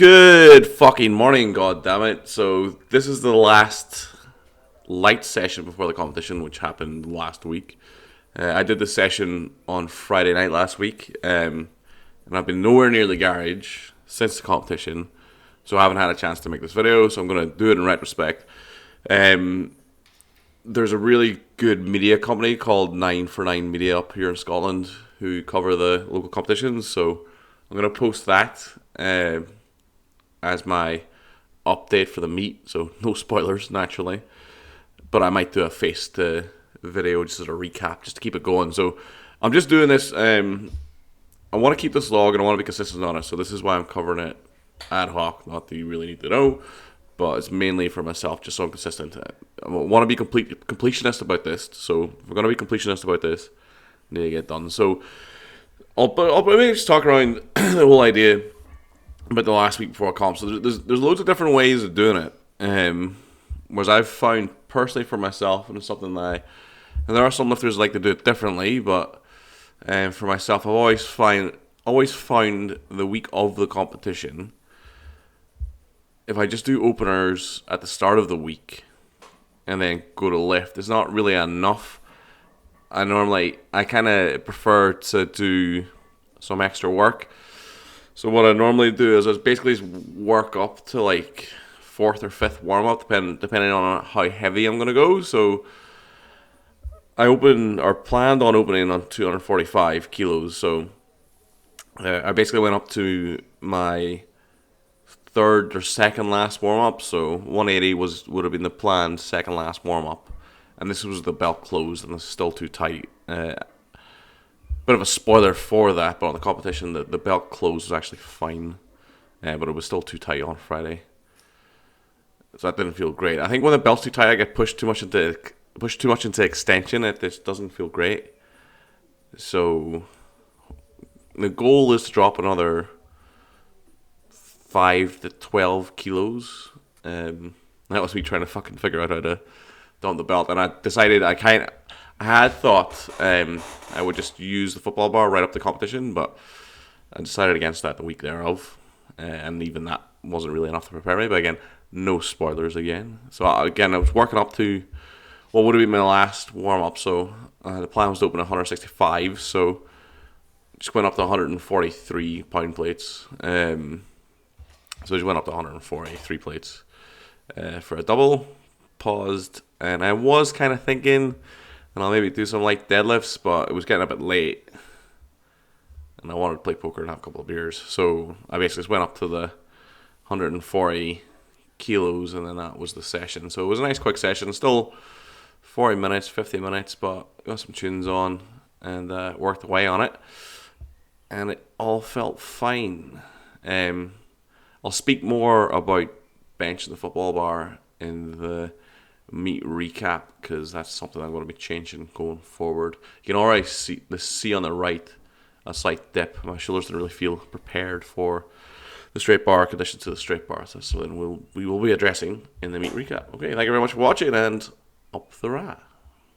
Good fucking morning, goddammit. So, this is the last light session before the competition, which happened last week. I did this session on Friday night last week, and I've been nowhere near the garage since the competition, so I haven't had a chance to make this video, so I'm going to do it in retrospect. There's a really good media company called 9for9 Media up here in Scotland who cover the local competitions, so I'm going to post that as my update for the meet, so no spoilers naturally, but I might do a faced video just as a recap just to keep it going. So I'm just doing this, I want to keep this log and I want to be consistent on it, so this is why I'm covering it ad hoc, not that you really need to know, but it's mainly for myself just so I'm consistent. I want to be completionist about this, so if we're going to be completionist about this, I need to get it done. So I'll maybe just talk around the whole idea about the last week before comp. So there's loads of different ways of doing it. Whereas I've found personally for myself, and it's something that and there are some lifters like to do it differently, but for myself, I've always found the week of the competition, if I just do openers at the start of the week and then go to lift, it's not really enough. I kind of prefer to do some extra work. So what I normally do is I basically just work up to like fourth or fifth warm up, depending on how heavy I'm gonna go. So I planned on opening on 245 kilos. So I basically went up to my third or second last warm up. So 180 would have been the planned second last warm up, and this was the belt closed and it's still too tight. Bit of a spoiler for that, but on the competition, the belt close was actually fine, but it was still too tight on Friday, so that didn't feel great. I think when the belt's too tight, I get pushed too much into extension. It just doesn't feel great. So the goal is to drop another 5 to 12 kilos. That was me trying to fucking figure out how to dump the belt, and I decided I had thought I would just use the football bar right up the competition, but I decided against that the week thereof, and even that wasn't really enough to prepare me. But again, no spoilers again. So I was working up to what would have been my last warm up. So the plan was to open 165, so just went up to 143 pound plates. So just went up to 143 plates for a double. Paused, and I was kind of thinking, and I'll maybe do some light deadlifts, but it was getting a bit late, and I wanted to play poker and have a couple of beers. So I basically just went up to the 140 kilos, and then that was the session. So it was a nice quick session, still 40 minutes, 50 minutes, but got some tunes on and worked away on it, and it all felt fine. I'll speak more about benching the football bar in the meet recap, because that's something I'm going to be changing going forward. You can already see on the right a slight dip. My shoulders didn't really feel prepared for the straight bar conditions to the straight bar. So that's something we will be addressing in the meet recap. Okay, thank you very much for watching, and up the rat.